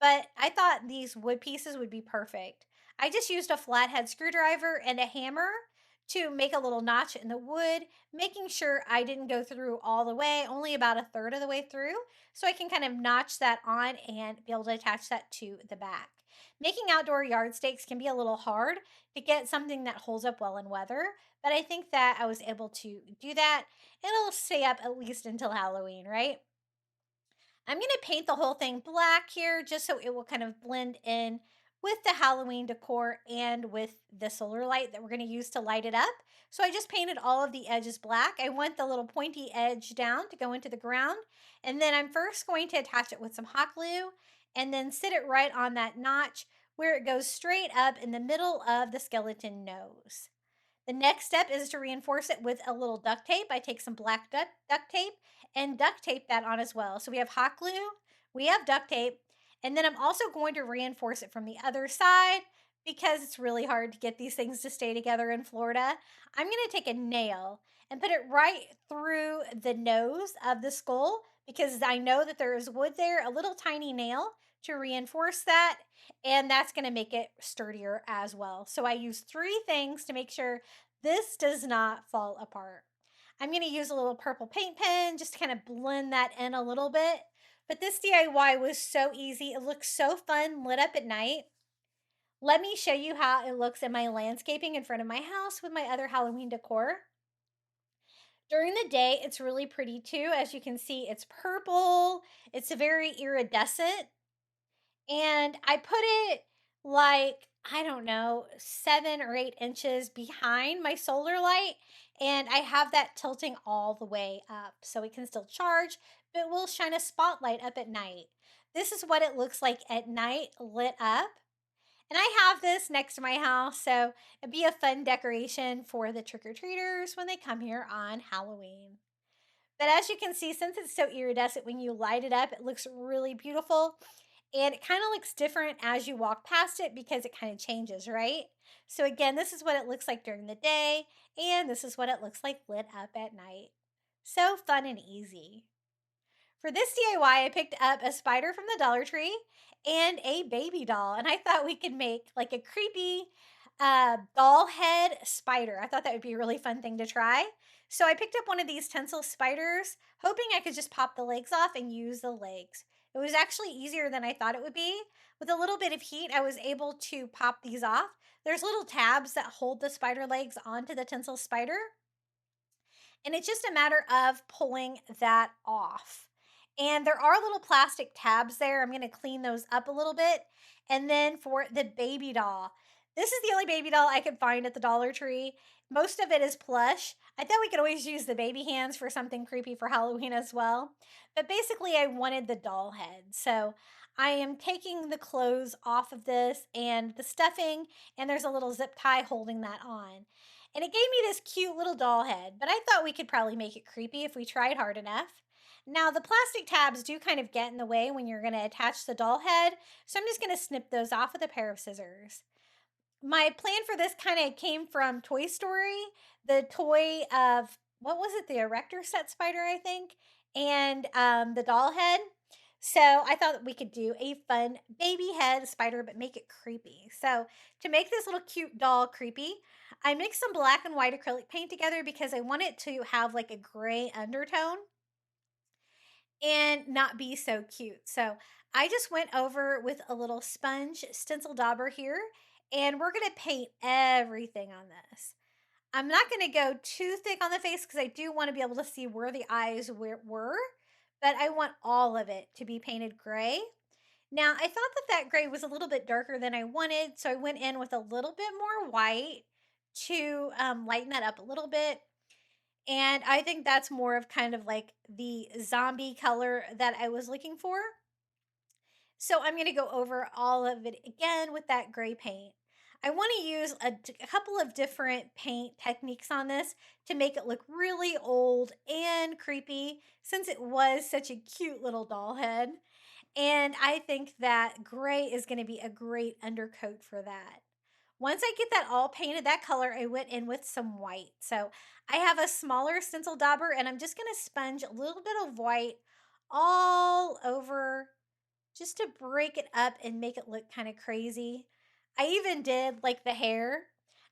but I thought these wood pieces would be perfect. I just used a flathead screwdriver and a hammer to make a little notch in the wood, making sure I didn't go through all the way, only about a third of the way through, so I can kind of notch that on and be able to attach that to the back. Making outdoor yard stakes can be a little hard to get something that holds up well in weather, but I think that I was able to do that. It'll stay up at least until Halloween, right? I'm going to paint the whole thing black here just so it will kind of blend in with the Halloween decor and with the solar light that we're going to use to light it up. So I just painted all of the edges black. I want the little pointy edge down to go into the ground. And then I'm first going to attach it with some hot glue and then sit it right on that notch where it goes straight up in the middle of the skeleton nose. The next step is to reinforce it with a little duct tape. I take some black duct tape and duct tape that on as well. So we have hot glue, we have duct tape, and then I'm also going to reinforce it from the other side because it's really hard to get these things to stay together in Florida. I'm going to take a nail and put it right through the nose of the skull because I know that there is wood there, a little tiny nail to reinforce that, and that's going to make it sturdier as well. So I use 3 things to make sure this does not fall apart. I'm going to use a little purple paint pen just to kind of blend that in a little bit. But this DIY was so easy. It looks so fun lit up at night. Let me show you how it looks in my landscaping in front of my house with my other Halloween decor. During the day, it's really pretty too. As you can see, it's purple. It's a very iridescent. And I put it like, I don't know, 7 or 8 inches behind my solar light. And I have that tilting all the way up so it can still charge, but will shine a spotlight up at night. This is what it looks like at night lit up. And I have this next to my house, so it'd be a fun decoration for the trick-or-treaters when they come here on Halloween. But as you can see, since it's so iridescent, when you light it up, it looks really beautiful. And it kind of looks different as you walk past it because it kind of changes, right? So again, this is what it looks like during the day, and this is what it looks like lit up at night. So fun and easy. For this DIY, I picked up a spider from the Dollar Tree and a baby doll. And I thought we could make like a creepy doll head spider. I thought that would be a really fun thing to try. So I picked up one of these tinsel spiders, hoping I could just pop the legs off and use the legs. It was actually easier than I thought it would be. With a little bit of heat, I was able to pop these off. There's little tabs that hold the spider legs onto the tinsel spider. And it's just a matter of pulling that off. And there are little plastic tabs there. I'm going to clean those up a little bit. And then for the baby doll, this is the only baby doll I could find at the Dollar Tree. Most of it is plush. I thought we could always use the baby hands for something creepy for Halloween as well. But basically, I wanted the doll head. So I am taking the clothes off of this and the stuffing, and there's a little zip tie holding that on. And it gave me this cute little doll head, but I thought we could probably make it creepy if we tried hard enough. Now, the plastic tabs do kind of get in the way when you're going to attach the doll head, so I'm just going to snip those off with a pair of scissors. My plan for this kind of came from Toy Story, the toy of, what was it, the Erector Set Spider, I think, and the doll head. So I thought that we could do a fun baby head spider, but make it creepy. So to make this little cute doll creepy, I mixed some black and white acrylic paint together because I want it to have like a gray undertone and not be so cute. So I just went over with a little sponge stencil dauber here, and we're going to paint everything on this. I'm not going to go too thick on the face because I do want to be able to see where the eyes were, but I want all of it to be painted gray. Now, I thought that that gray was a little bit darker than I wanted, so I went in with a little bit more white to lighten that up a little bit. And I think that's more of kind of like the zombie color that I was looking for. So I'm going to go over all of it again with that gray paint. I want to use a couple of different paint techniques on this to make it look really old and creepy since it was such a cute little doll head. And I think that gray is going to be a great undercoat for that. Once I get that all painted that color, I went in with some white. So I have a smaller stencil dauber and I'm just going to sponge a little bit of white all over just to break it up and make it look kind of crazy. I even did like the hair.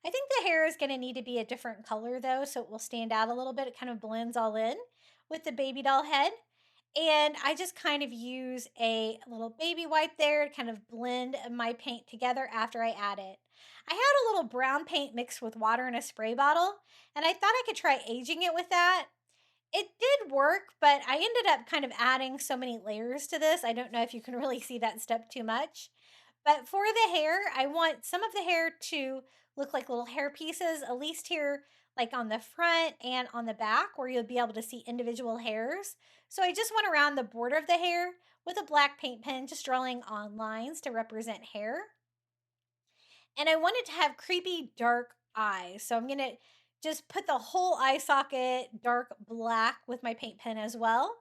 I think the hair is going to need to be a different color though, so it will stand out a little bit. It kind of blends all in with the baby doll head. And I just kind of use a little baby wipe there to kind of blend my paint together after I add it. I had a little brown paint mixed with water in a spray bottle, and I thought I could try aging it with that. It did work, but I ended up kind of adding so many layers to this. I don't know if you can really see that step too much. But for the hair, I want some of the hair to look like little hair pieces, at least here, like on the front and on the back, where you'll be able to see individual hairs. So I just went around the border of the hair with a black paint pen, just drawing on lines to represent hair. And I wanted to have creepy dark eyes. So I'm going to just put the whole eye socket dark black with my paint pen as well.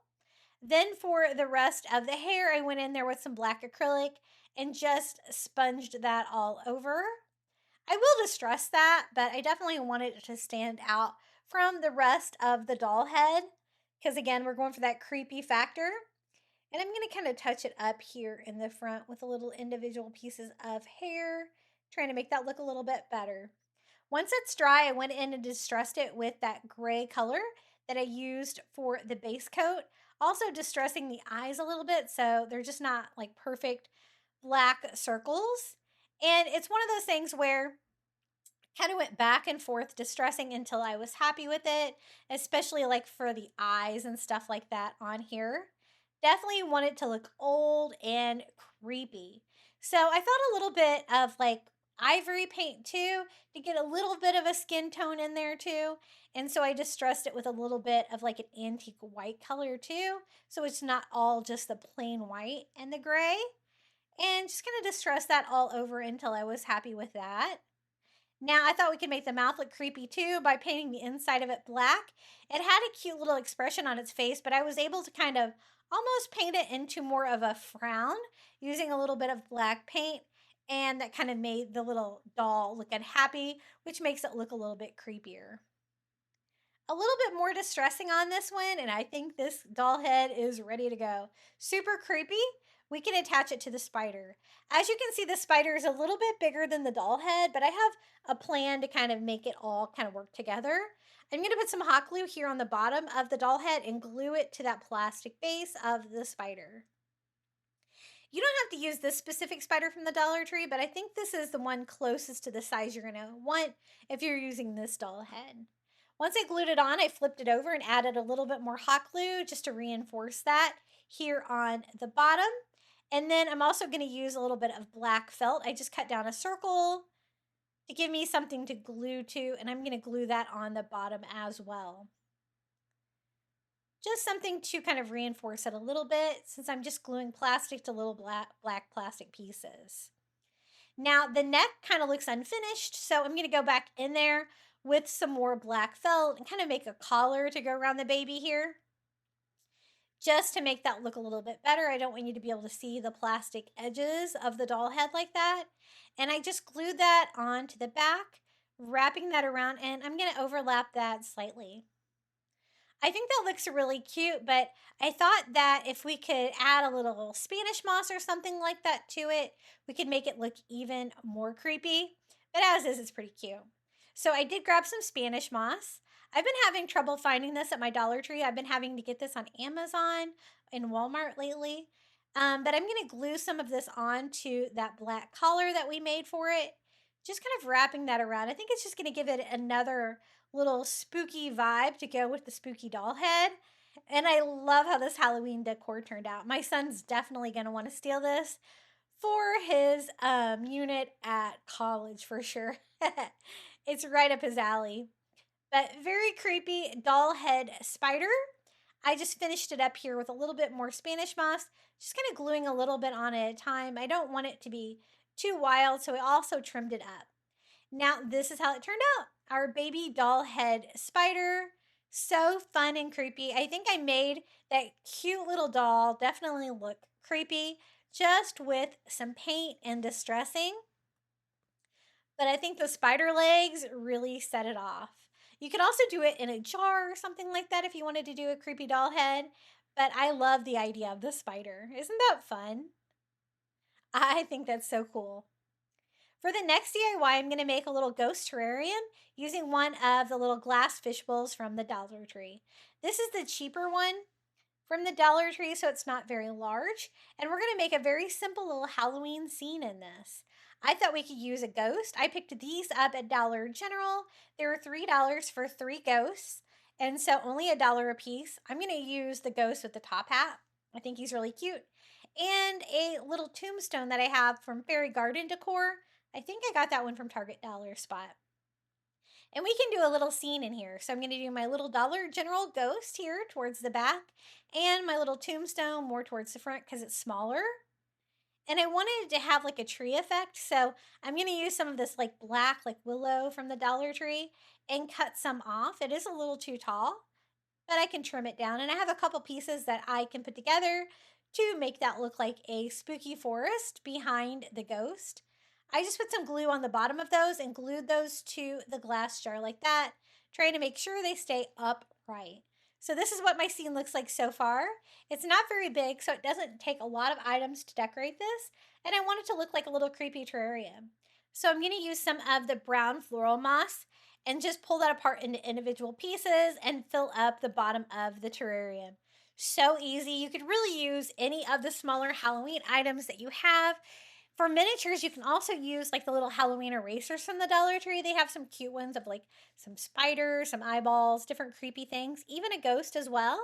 Then for the rest of the hair, I went in there with some black acrylic and just sponged that all over. I will distress that, but I definitely wanted it to stand out from the rest of the doll head because again, we're going for that creepy factor. And I'm going to kind of touch it up here in the front with a little individual pieces of hair, trying to make that look a little bit better. Once it's dry, I went in and distressed it with that gray color that I used for the base coat. Also distressing the eyes a little bit so they're just not like perfect black circles. And it's one of those things where kind of went back and forth distressing until I was happy with it, especially like for the eyes and stuff like that on here. Definitely want it to look old and creepy. So I thought a little bit of like ivory paint too to get a little bit of a skin tone in there too. And so I distressed it with a little bit of like an antique white color too. So it's not all just the plain white and the gray. And just gonna distress that all over until I was happy with that. Now, I thought we could make the mouth look creepy too by painting the inside of it black. It had a cute little expression on its face, but I was able to kind of almost paint it into more of a frown using a little bit of black paint. And that kind of made the little doll look unhappy, which makes it look a little bit creepier. A little bit more distressing on this one, and I think this doll head is ready to go. Super creepy. We can attach it to the spider. As you can see, the spider is a little bit bigger than the doll head, but I have a plan to kind of make it all kind of work together. I'm going to put some hot glue here on the bottom of the doll head and glue it to that plastic base of the spider. You don't have to use this specific spider from the Dollar Tree, but I think this is the one closest to the size you're going to want if you're using this doll head. Once I glued it on, I flipped it over and added a little bit more hot glue just to reinforce that here on the bottom. And then I'm also going to use a little bit of black felt. I just cut down a circle to give me something to glue to, and I'm going to glue that on the bottom as well. Just something to kind of reinforce it a little bit since I'm just gluing plastic to little black plastic pieces. Now the neck kind of looks unfinished, so I'm going to go back in there with some more black felt and kind of make a collar to go around the baby here. Just to make that look a little bit better. I don't want you to be able to see the plastic edges of the doll head like that. And I just glued that onto the back, wrapping that around, and I'm going to overlap that slightly. I think that looks really cute, but I thought that if we could add a little Spanish moss or something like that to it, we could make it look even more creepy. But as is, it's pretty cute. So I did grab some Spanish moss. I've been having trouble finding this at my Dollar Tree. I've been having to get this on Amazon and Walmart lately. But I'm going to glue some of this onto that black collar that we made for it. Just kind of wrapping that around. I think it's just going to give it another little spooky vibe to go with the spooky doll head. And I love how this Halloween decor turned out. My son's definitely going to want to steal this for his unit at college for sure. It's right up his alley. But very creepy doll head spider. I just finished it up here with a little bit more Spanish moss, just kind of gluing a little bit on it at a time. I don't want it to be too wild, so I also trimmed it up. Now, this is how it turned out. Our baby doll head spider. So fun and creepy. I think I made that cute little doll definitely look creepy just with some paint and distressing. But I think the spider legs really set it off. You could also do it in a jar or something like that if you wanted to do a creepy doll head. But I love the idea of the spider. Isn't that fun? I think that's so cool. For the next DIY, I'm going to make a little ghost terrarium using one of the little glass fish bowls from the Dollar Tree. This is the cheaper one from the Dollar Tree, so it's not very large. And we're going to make a very simple little Halloween scene in this. I thought we could use a ghost. I picked these up at Dollar General. They were $3 for 3 ghosts, and so only $1 a piece. I'm going to use the ghost with the top hat. I think he's really cute. And a little tombstone that I have from Fairy Garden Decor. I think I got that one from Target Dollar Spot. And we can do a little scene in here. So I'm going to do my little Dollar General ghost here towards the back and my little tombstone more towards the front because it's smaller. And I wanted it to have like a tree effect. So I'm going to use some of this like black, like willow from the Dollar Tree and cut some off. It is a little too tall, but I can trim it down. And I have a couple pieces that I can put together to make that look like a spooky forest behind the ghost. I just put some glue on the bottom of those and glued those to the glass jar like that, trying to make sure they stay upright. So this is what my scene looks like so far. It's not very big, so it doesn't take a lot of items to decorate this, and I want it to look like a little creepy terrarium. So I'm going to use some of the brown floral moss and just pull that apart into individual pieces and fill up the bottom of the terrarium. So easy. You could really use any of the smaller Halloween items that you have. For miniatures, you can also use like the little Halloween erasers from the Dollar Tree. They have some cute ones of like some spiders, some eyeballs, different creepy things, even a ghost as well.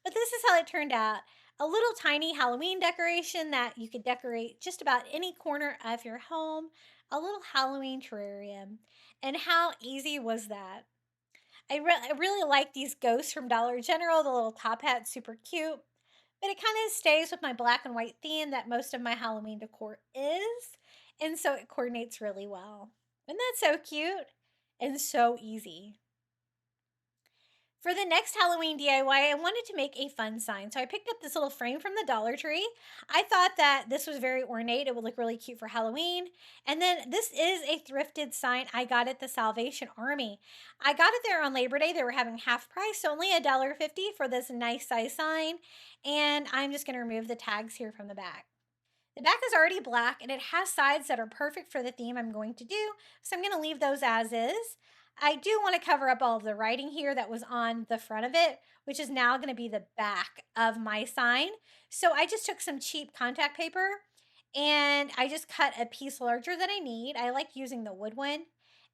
But this is how it turned out. A little tiny Halloween decoration that you could decorate just about any corner of your home. A little Halloween terrarium. And how easy was that? I really like these ghosts from Dollar General. The little top hat's super cute. But it kind of stays with my black and white theme that most of my Halloween decor is. And so it coordinates really well. Isn't that so cute? And so easy. For the next Halloween DIY, I wanted to make a fun sign. So I picked up this little frame from the Dollar Tree. I thought that this was very ornate. It would look really cute for Halloween. And then this is a thrifted sign I got at the Salvation Army. I got it there on Labor Day. They were having half price, so only $1.50 for this nice size sign. And I'm just going to remove the tags here from the back. The back is already black and it has sides that are perfect for the theme I'm going to do. So I'm going to leave those as is. I do want to cover up all of the writing here that was on the front of it, which is now going to be the back of my sign. So I just took some cheap contact paper and I just cut a piece larger than I need. I like using the wood one.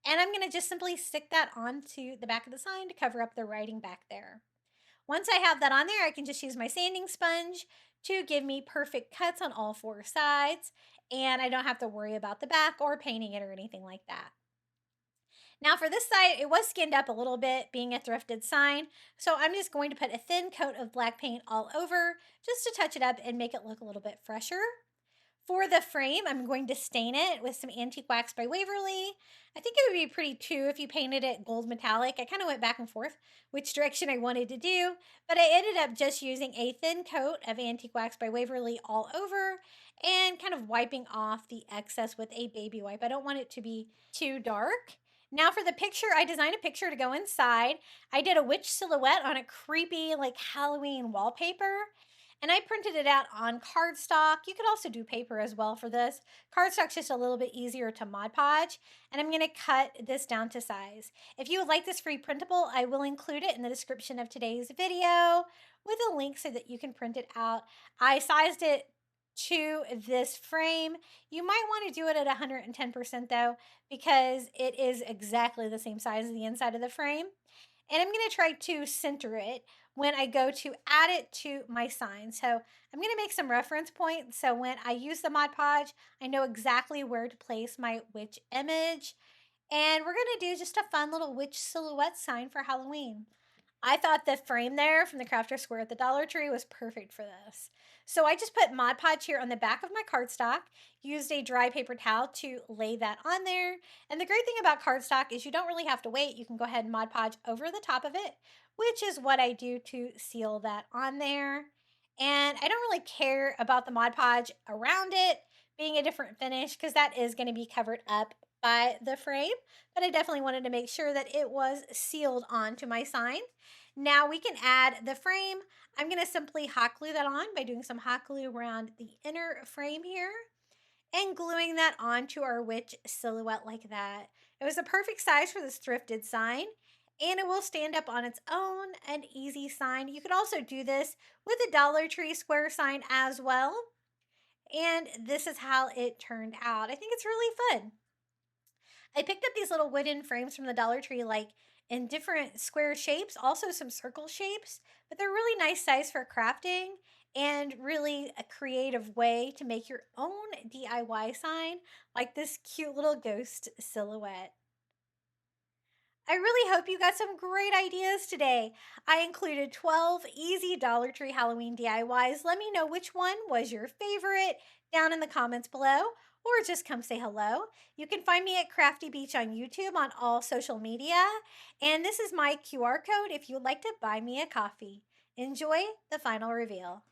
And I'm going to just simply stick that onto the back of the sign to cover up the writing back there. Once I have that on there, I can just use my sanding sponge to give me perfect cuts on all four sides. And I don't have to worry about the back or painting it or anything like that. Now for this side, it was skinned up a little bit, being a thrifted sign. So I'm just going to put a thin coat of black paint all over just to touch it up and make it look a little bit fresher. For the frame, I'm going to stain it with some Antique Wax by Waverly. I think it would be pretty too if you painted it gold metallic. I kind of went back and forth which direction I wanted to do, but I ended up just using a thin coat of Antique Wax by Waverly all over and kind of wiping off the excess with a baby wipe. I don't want it to be too dark. Now for the picture, I designed a picture to go inside. I did a witch silhouette on a creepy like Halloween wallpaper. And I printed it out on cardstock. You could also do paper as well for this. Cardstock's just a little bit easier to Mod Podge. And I'm going to cut this down to size. If you would like this free printable, I will include it in the description of today's video with a link so that you can print it out. I sized it to this frame. You might want to do it at 110% though, because it is exactly the same size as the inside of the frame. And I'm going to try to center it when I go to add it to my sign. So I'm going to make some reference points. So when I use the Mod Podge, I know exactly where to place my witch image. And we're going to do just a fun little witch silhouette sign for Halloween. I thought the frame there from the Crafter Square at the Dollar Tree was perfect for this. So I just put Mod Podge here on the back of my cardstock, used a dry paper towel to lay that on there. And the great thing about cardstock is you don't really have to wait. You can go ahead and Mod Podge over the top of it, which is what I do to seal that on there. And I don't really care about the Mod Podge around it being a different finish because that is going to be covered up by the frame, but I definitely wanted to make sure that it was sealed onto my sign. Now we can add the frame. I'm going to simply hot glue that on by doing some hot glue around the inner frame here and gluing that onto our witch silhouette like that. It was a perfect size for this thrifted sign, and it will stand up on its own, an easy sign. You could also do this with a Dollar Tree square sign as well. And this is how it turned out. I think it's really fun. I picked up these little wooden frames from the Dollar Tree, like in different square shapes, also some circle shapes, but they're really nice size for crafting and really a creative way to make your own DIY sign, like this cute little ghost silhouette. I really hope you got some great ideas today. I included 12 easy Dollar Tree Halloween DIYs. Let me know which one was your favorite down in the comments below, or just come say hello. You can find me at Crafty Beach on YouTube on all social media. And this is my QR code if you would like to buy me a coffee. Enjoy the final reveal.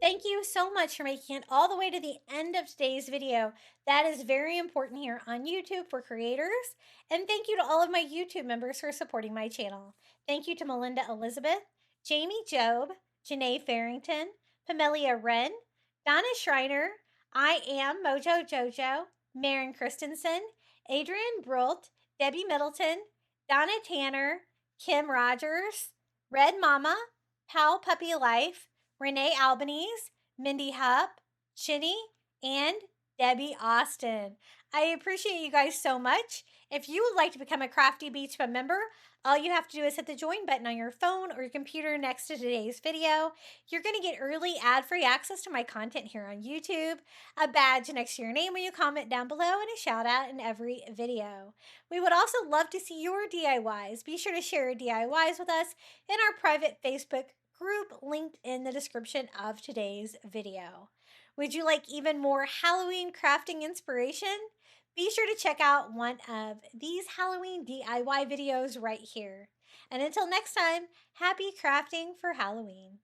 Thank you so much for making it all the way to the end of today's video. That is very important here on YouTube for creators. And thank you to all of my YouTube members for supporting my channel. Thank you to Melinda Elizabeth, Jamie Job, Janae Farrington, Pamelia Wren, Donna Schreiner, I Am Mojo Jojo, Maren Christensen, Adrian Brult, Debbie Middleton, Donna Tanner, Kim Rogers, Red Mama, Pal Puppy Life, Renee Albanese, Mindy Hupp, Chinny, and Debbie Austin. I appreciate you guys so much. If you would like to become a Crafty Beach member, all you have to do is hit the join button on your phone or your computer next to today's video. You're going to get early ad-free access to my content here on YouTube, a badge next to your name when you comment down below, and a shout out in every video. We would also love to see your DIYs. Be sure to share your DIYs with us in our private Facebook group linked in the description of today's video. Would you like even more Halloween crafting inspiration? Be sure to check out one of these Halloween DIY videos right here. And until next time, happy crafting for Halloween.